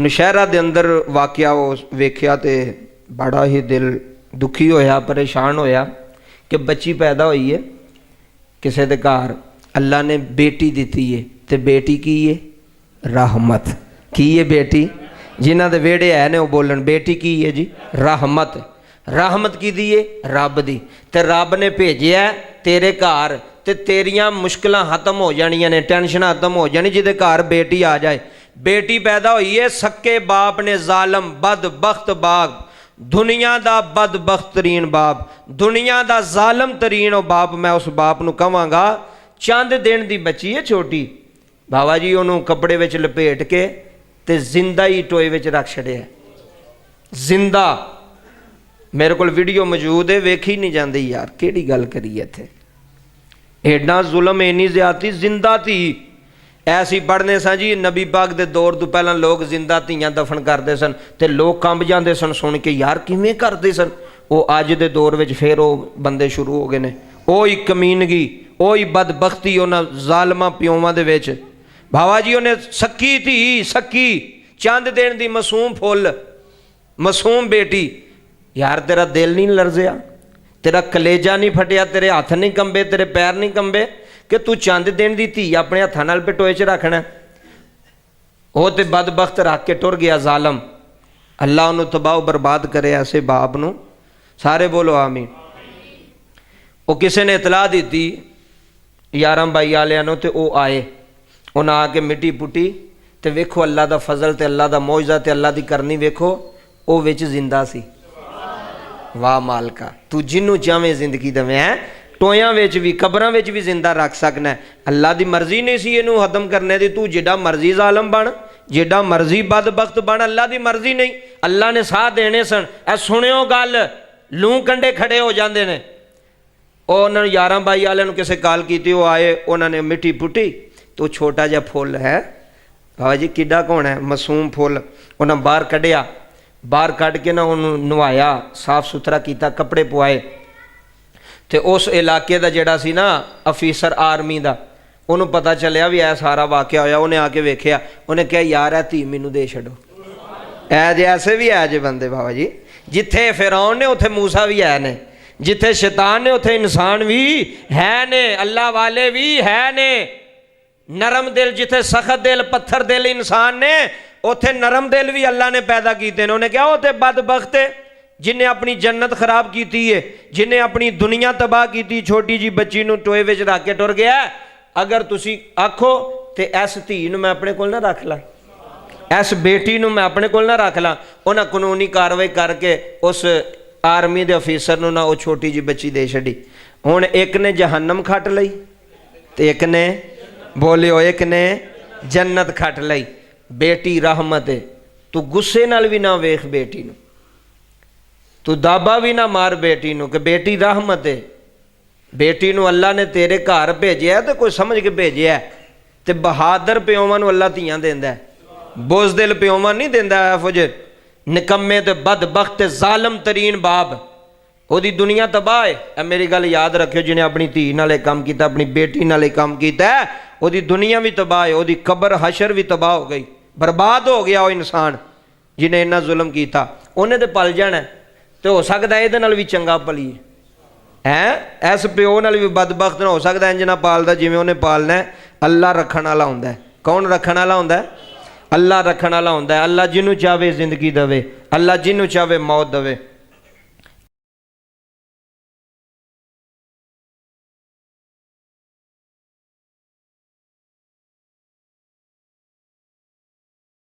नौशहरा दे अंदर वाकया वेख्या तो बड़ा ही दिल दुखी होया, परेशान होया कि बच्ची पैदा हुई है किसी के घर, अल्लाह ने बेटी दी है, तो बेटी की है रहमत। की है बेटी? जिन्हों के वेड़े है ने वो बोलन बेटी की है जी रहमत। रहमत की दी है? रब दी। तो रब ने भेजिया तेरे घर, तो तेरिया मुश्किलां खत्म हो जानियां ने, टेंशन खत्म हो जानी जिहदे घर बेटी आ जाए। बेटी पैदा हुई है, सक्के बाप ने जालम बदबख्त बाप, दुनिया का बदबख्त तरीन बाप, दुनिया का जालम तरीन बाप। मैं उस बाप नूं कहांगा चंद दिन की बच्ची है छोटी, बाबा जी उन्होंने कपड़े विच लपेट के ते जिंदा ही टोए विच रख छड़िया, जिंदा। मेरे को वीडियो मौजूद है, वेखी नहीं जाती यार, केड़ी गल करिए इत्थे। एडा जुल्म, इन्नी ज्यादती, जिंदा थी। ऐसी पढ़ने सा जी नबी पाक दे दौर तो पहला लोग जिंदा धीयां दफन करते सन, तो लोग कंब जाते सन सुन के, यार किवें करते सन। वो अज दे दौर में फिर वो बंदे शुरू हो गए ने, ही कमीनगी, ही बदबख्ती उन्होंने जालमा प्योवां दे विच। बाबा जी उन्हें सक्की थी, सक्की चंद दिन की मासूम फुल, मासूम बेटी। यार तेरा दिल नहीं लरजिया, तेरा कलेजा नहीं फटिया, तेरे हथ नहीं कंबे, तेरे पैर नहीं कंबे कि तू चंद दिन की धी अपने हथां नाल पटोए च रखना। वो तो बदबख्त रख के टुर गया जालम। अल्लाह उन्होंने तबाह बर्बाद करे ऐसे बाप नूं। सारे बोलो आमीन। वो किसी ने इतलाह दी 11 22 वालियां नूं, ते वो आए, उन्हें आके मिट्टी पुट्टी, तो वेखो अल्लाह का फजल, तो अल्लाह का मौजदा, तो अल्लाह की करनी वेखो, वो विच जिंदा सी। वाह मालका, तू जिन्नू चाहे जिंदगी देवे है, टोयां विच भी कबरां विच भी जिंदा रख सकना है। अल्लाह की मर्जी नहीं सी इनू खत्म करने दी, तू जिड्डा मर्जी जालम बन, जिड्डा मर्जी बदबख्त बन, अल्लाह की मर्जी नहीं। अल्लाह ने साह देने सन। ऐ सुनियो गल, लूं कंडे खड़े हो जाते हैं। उन्होंने 11 22 वाले किसी कॉल की, वो आए, उन्होंने मिट्टी पुट्टी, तो छोटा जहा फुल है, बाबा जी किड्डा कौन है, मासूम फुल, उन्हें बाहर कढ़िया, बाहर कढ़ के ना उन्होंने नवाया, साफ सुथरा किया, कपड़े पवाए। तो उस इलाके का जोड़ा सी ना अफीसर आर्मी का, उन्होंने पता चलिया भी यह सारा वाकया होया। उन्हें आके वेख्या, उन्हें कहा यार है धी मैनू दे छड़ो। ऐजे ऐसे भी है जे बंदे बाबा जी, जिथे फिरौन ने उथे मूसा भी है ने, जिथे शैतान ने उथे इंसान भी है ने, अल्लाह वाले भी है ने। नरम दिल जिथे सख्त दिल पत्थर दिल इंसान ने, उथे नरम दिल भी अल्लाह ने पैदा किए ने। उन्हें क्या उथे बदबख्त है जिन्हें अपनी जन्नत खराब की है, जिन्हें अपनी दुनिया तबाह की। छोटी जी बच्ची नूं टोए विच रख के टुर गया। अगर तुसी आखो तो इस धी नूं मैं अपने कोल ना रख ला, इस बेटी नूं मैं अपने कोल ना रख ला। उन्हें कानूनी कार्रवाई करके उस आर्मी के अफीसर नूं ना वो छोटी जी बच्ची दे छड़ी। हुण एक ने जहन्नम खट लई, तो एक ने बोलियो, एक ने जन्नत खट लई। बेटी रहमत है, तू गुस्से नाल भी ना वेख बेटी नूं, तू दाबा भी ना मार बेटी नूं कि बेटी रहमत है। बेटी नूं अल्लाह ने तेरे घर भेजिया तो कोई समझ के भेजिया, तो बहादुर प्योवां नूं अल्लाह धीआं देंदा है, बुज़दिल प्योवां नहीं देंदा। एहो जे निकम्मे ते बदबख्त जालम तरीन बाप, ओदी दुनिया तबाह है। मेरी गल याद रखियो, जिन्हें अपनी धी नाल काम किया, अपनी बेटी नाल काम किया, ओदी दुनिया भी तबाह है, ओदी कबर हशर भी तबाह हो गई, बर्बाद हो गया। वो इंसान जिन्हें इन्ना जुल्म किया, उन्हें तो पल जाना, तो हो सकता है ये भी चंगा पलीए है। इस प्यो नाल भी बदबख्त ना हो सकता है, इंज ना पालदा जिवें उन्हें पालना है। अल्लाह रखण वाला हुंदा है। कौन रखण वाला हुंदा है? अल्लाह रखण वाला हुंदा है। अल्लाह जिन्हों चाहे जिंदगी देवे, अल्लाह जिन्हों चाहे मौत देवे।